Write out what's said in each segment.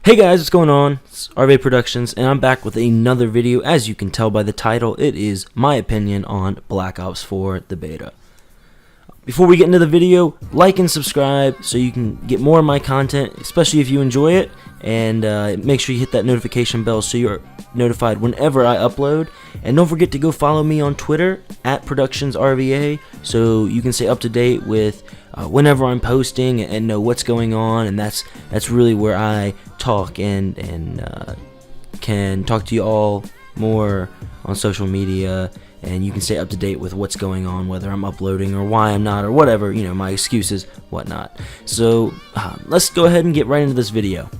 Hey guys, what's going on? It's RV Productions, and I'm back with another video. As you can tell by the title, it is my opinion on Black Ops 4, the beta. Before we get into the video, like and subscribe so you can get more of my content, especially if you enjoy it, and make sure you hit that notification bell so you're notified whenever I upload. And don't forget to go follow me on Twitter at ProductionsRVA so you can stay up to date with whenever I'm posting and know what's going on. And that's really where I talk and can talk to you all more on social media, and you can stay up to date with what's going on, whether I'm uploading or why I'm not, or whatever, you know, my excuses, whatnot. So let's go ahead and get right into this video.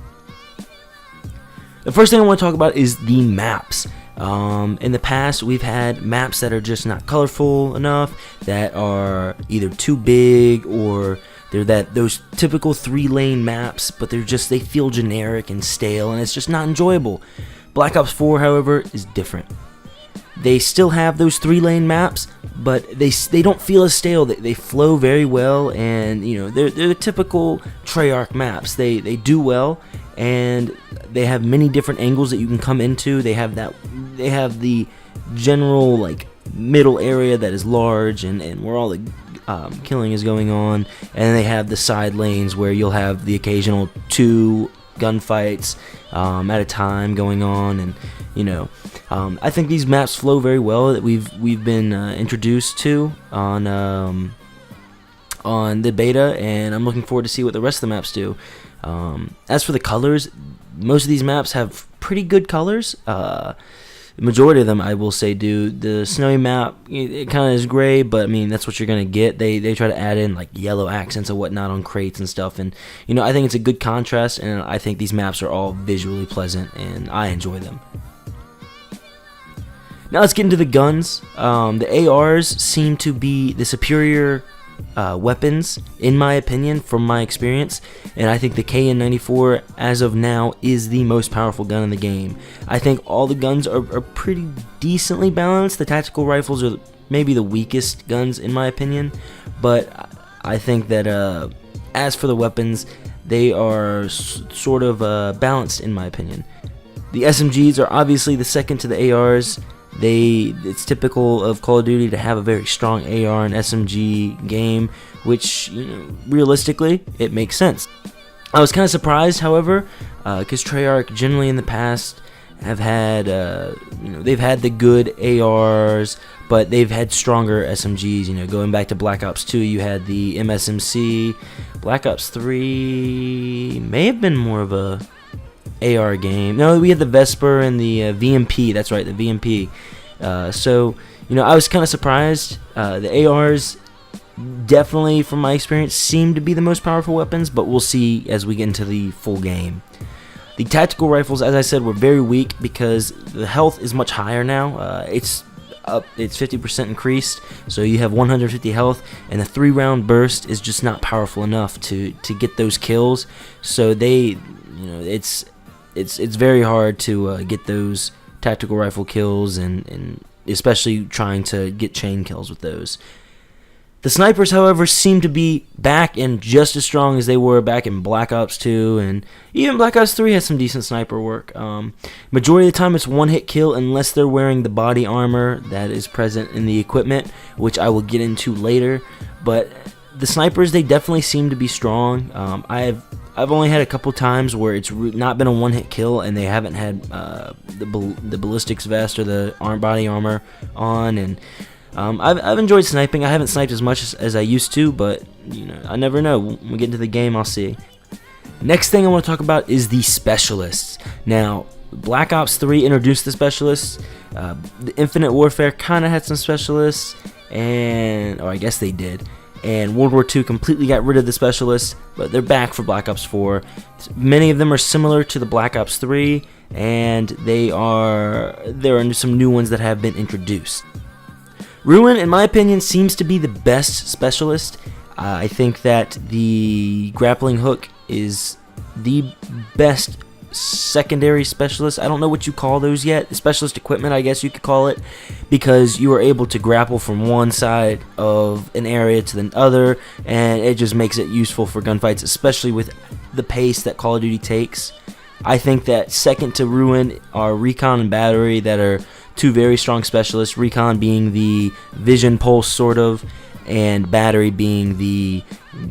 The first thing I want to talk about is the maps. In the past, we've had maps that are just not colorful enough, that are either too big, or they're those typical 3-lane maps, but they feel generic and stale, and it's just not enjoyable. Black Ops 4, however, is different. They still have those 3-lane maps, but they don't feel as stale. They flow very well, and you know they're the typical Treyarch maps. They do well, and they have many different angles that you can come into. They have the general like middle area that is large and where all the killing is going on, and they have the side lanes where you'll have the occasional 2 gunfights at a time going on, and you know, I think these maps flow very well that we've been introduced to on the beta, and I'm looking forward to see what the rest of the maps do. As for the colors, most of these maps have pretty good colors. The majority of them, I will say, do. The snowy map, it kind of is gray, but I mean that's what you're gonna get. They try to add in like yellow accents and whatnot on crates and stuff, and you know, I think it's a good contrast, and I think these maps are all visually pleasant, and I enjoy them. Now let's get into the guns. The ARs seem to be the superior weapons, in my opinion, from my experience, and I think the KN94 as of now is the most powerful gun in the game. I think all the guns are pretty decently balanced. The tactical rifles are maybe the weakest guns in my opinion, but I think that as for the weapons, they are sort of balanced in my opinion. The SMGs are obviously the second to the ARs. It's typical of Call of Duty to have a very strong AR and SMG game, which, you know, realistically, it makes sense. I was kind of surprised, however, because Treyarch generally in the past have had, you know, they've had the good ARs, but they've had stronger SMGs. You know, going back to Black Ops 2, you had the MSMC. Black Ops 3 may have been more of a AR game. No, we had the Vesper and the VMP. That's right, the VMP. So, you know, I was kind of surprised. The ARs definitely, from my experience, seem to be the most powerful weapons, but we'll see as we get into the full game. The tactical rifles, as I said, were very weak because the health is much higher now. It's 50% increased, so you have 150 health, and the 3-round burst is just not powerful enough to get those kills. So you know, it's very hard to get those tactical rifle kills, and especially trying to get chain kills with those. The snipers, however, seem to be back and just as strong as they were back in Black Ops 2, and even Black Ops 3 has some decent sniper work. Majority of the time it's one-hit kill unless they're wearing the body armor that is present in the equipment, which I will get into later. But the snipers, they definitely seem to be strong. I've only had a couple times where it's not been a one-hit kill, and they haven't had the ballistics vest or the body armor on, and I've enjoyed sniping. I haven't sniped as much as I used to, but you know, I never know. When we get into the game, I'll see. Next thing I want to talk about is the specialists. Now, Black Ops 3 introduced the specialists. The Infinite Warfare kind of had some specialists, or I guess they did. And World War II completely got rid of the specialists, but they're back for Black Ops 4. Many of them are similar to the Black Ops 3, and there are some new ones that have been introduced. Ruin, in my opinion, seems to be the best specialist. I think that the grappling hook is the best secondary specialist. I don't know what you call those yet. Specialist equipment, I guess you could call it, because you are able to grapple from one side of an area to the other, and it just makes it useful for gunfights, especially with the pace that Call of Duty takes. I think that second to Ruin are Recon and Battery, that are two very strong specialists. Recon being the Vision Pulse, sort of, and Battery being the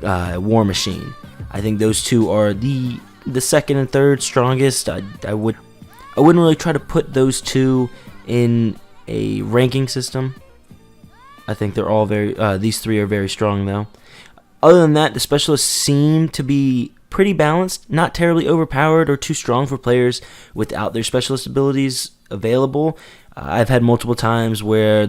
War Machine. I think those two are the second and third strongest. I wouldn't really try to put those two in a ranking system. I think they're all these three are very strong though. Other than that, the specialists seem to be pretty balanced, not terribly overpowered or too strong for players without their specialist abilities available. I've had multiple times where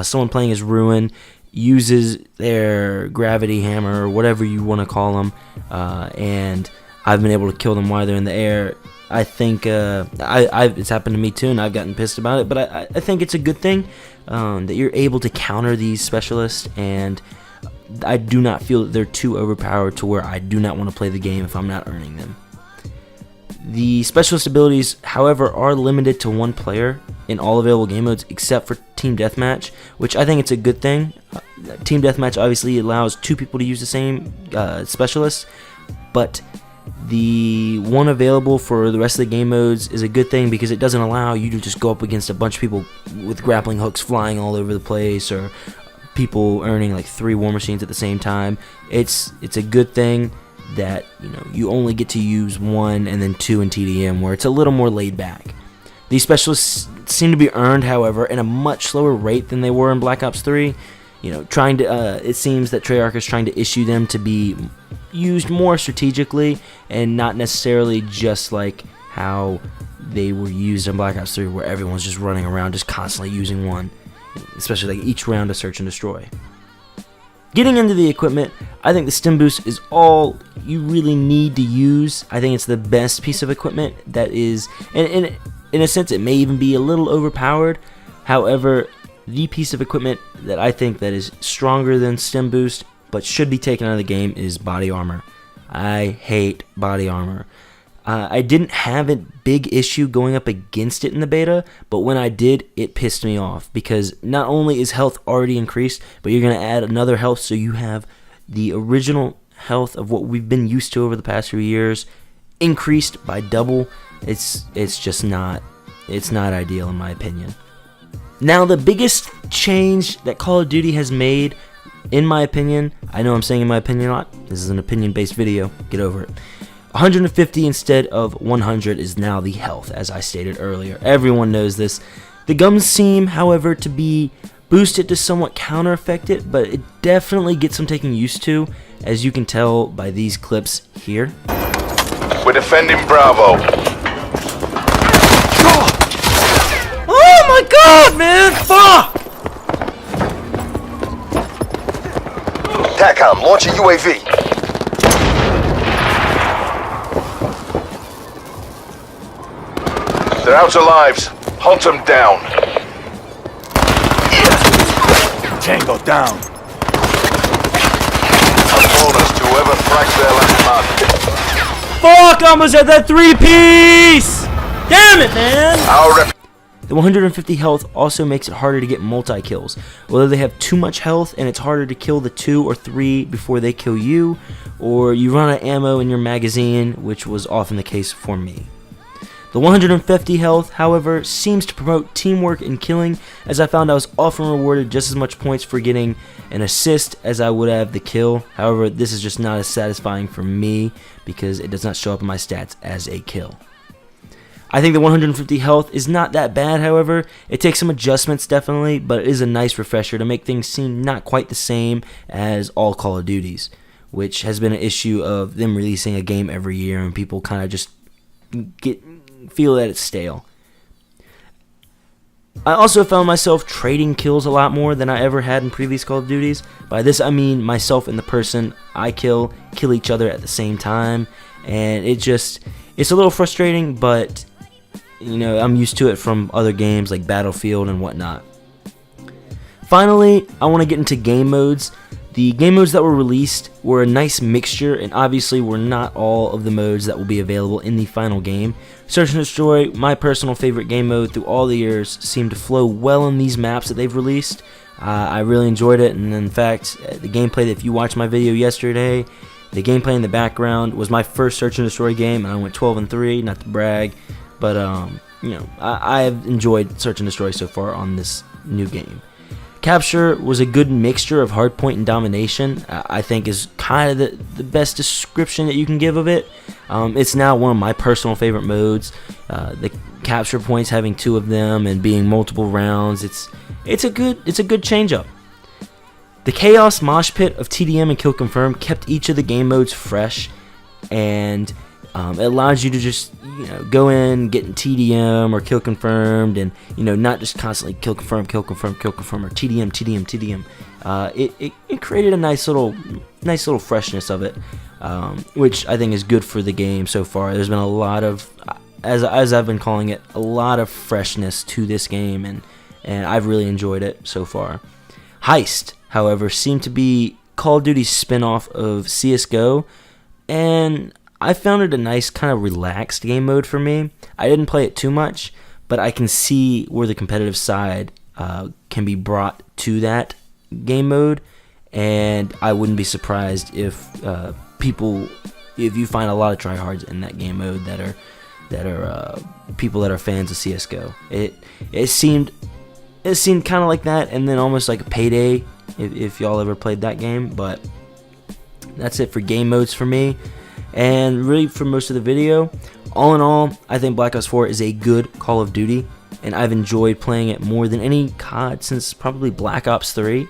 someone playing as Ruin uses their gravity hammer or whatever you want to call them, and I've been able to kill them while they're in the air. I think it's happened to me too, and I've gotten pissed about it, but I think it's a good thing that you're able to counter these specialists, and I do not feel that they're too overpowered to where I do not want to play the game if I'm not earning them. The specialist abilities, however, are limited to one player in all available game modes except for Team Deathmatch, which I think it's a good thing. Team Deathmatch obviously allows two people to use the same specialist, but the one available for the rest of the game modes is a good thing because it doesn't allow you to just go up against a bunch of people with grappling hooks flying all over the place, or people earning like 3 War Machines at the same time. It's a good thing that you only get to use 1 and then 2 in TDM, where it's a little more laid back. These specialists seem to be earned, however, at a much slower rate than they were in Black Ops 3. It seems that Treyarch is trying to issue them to be used more strategically and not necessarily just like how they were used in Black Ops 3, where everyone's just running around just constantly using one, especially like each round to search and destroy. Getting into the equipment, I think the Stim Boost is all you really need to use. I think it's the best piece of equipment that is, and in a sense it may even be a little overpowered. However, the piece of equipment that I think that is stronger than Stim Boost but should be taken out of the game is body armor. I hate body armor. I didn't have a big issue going up against it in the beta, but when I did, it pissed me off because not only is health already increased, but you're going to add another health, so you have the original health of what we've been used to over the past few years increased by double. It's just not ideal in my opinion. Now, the biggest change that Call of Duty has made, in my opinion, I know I'm saying in my opinion a lot, this is an opinion-based video, get over it. 150 instead of 100 is now the health, as I stated earlier. Everyone knows this. The guns seem, however, to be boosted to somewhat counter-affect it, but it definitely gets some taking used to, as you can tell by these clips here. We're defending Bravo. Oh my god, man! Fuck! TACOM, launch a UAV. They're out of lives. Hunt them down. Tango down. A bonus to whoever frags their last mark. Fuck! I almost had that 3-piece! Damn it, man! The 150 health also makes it harder to get multi-kills. Whether they have too much health and it's harder to kill the 2 or 3 before they kill you, or you run out of ammo in your magazine, which was often the case for me. The 150 health, however, seems to promote teamwork and killing, as I found I was often rewarded just as much points for getting an assist as I would have the kill. However, this is just not as satisfying for me because it does not show up in my stats as a kill. I think the 150 health is not that bad, however. It takes some adjustments definitely, but it is a nice refresher to make things seem not quite the same as all Call of Duties, which has been an issue of them releasing a game every year and people kind of just feel that it's stale. I also found myself trading kills a lot more than I ever had in previous Call of Duties. By this I mean myself and the person I kill each other at the same time, and it's a little frustrating, but I'm used to it from other games like Battlefield and whatnot. Finally, I want to get into game modes. The game modes that were released were a nice mixture, and obviously were not all of the modes that will be available in the final game. Search and Destroy, my personal favorite game mode through all the years, seemed to flow well in these maps that they've released. I really enjoyed it, and in fact, the gameplay, if you watched my video yesterday, The gameplay in the background was my first search and destroy game, and I went 12-3. Not to brag, but I've enjoyed search and destroy so far on this new game. Capture was a good mixture of hardpoint and domination. I think is kind of the best description that you can give of it. It's now one of my personal favorite modes. The capture points, having 2 of them and being multiple rounds, it's a good change up. The chaos mosh pit of TDM and Kill Confirm kept each of the game modes fresh, and it allows you to just go in, get in TDM or Kill Confirmed, and not just constantly Kill Confirm, Kill Confirm, Kill Confirm, or TDM. It created a nice little freshness of it, which I think is good for the game so far. There's been a lot of, as I've been calling it, a lot of freshness to this game, and I've really enjoyed it so far. Heist, however, seemed to be Call of Duty's spin-off of CSGO, and I found it a nice kind of relaxed game mode for me. I didn't play it too much, but I can see where the competitive side can be brought to that game mode, and I wouldn't be surprised if if you find a lot of tryhards in that game mode that are people that are fans of CSGO. It seemed kind of like that, and then almost like a Payday if y'all ever played that game. But that's it for game modes for me. And really for most of the video, all in all, I think Black Ops 4 is a good Call of Duty, and I've enjoyed playing it more than any COD since probably Black Ops 3.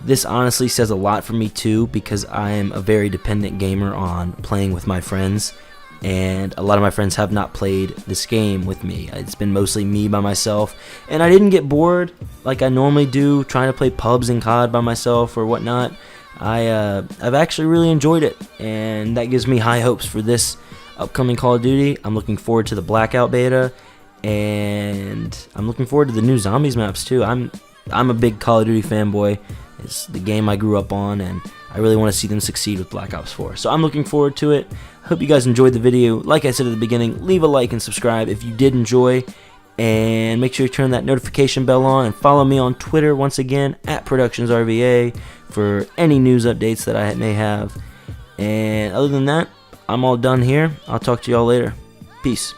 This honestly says a lot for me too, because I am a very dependent gamer on playing with my friends, and a lot of my friends have not played this game with me. It's been mostly me by myself, and I didn't get bored like I normally do trying to play pubs and COD by myself or whatnot. I've actually really enjoyed it, and that gives me high hopes for this upcoming Call of Duty. I'm looking forward to the Blackout beta, and I'm looking forward to the new Zombies maps too. I'm a big Call of Duty fanboy. It's the game I grew up on, and I really want to see them succeed with Black Ops 4. So I'm looking forward to it. Hope you guys enjoyed the video. Like I said at the beginning, leave a like and subscribe if you did enjoy, and make sure you turn that notification bell on, and follow me on Twitter once again at ProductionsRVA for any news updates that I may have. And other than that, I'm all done here. I'll talk to y'all later. Peace.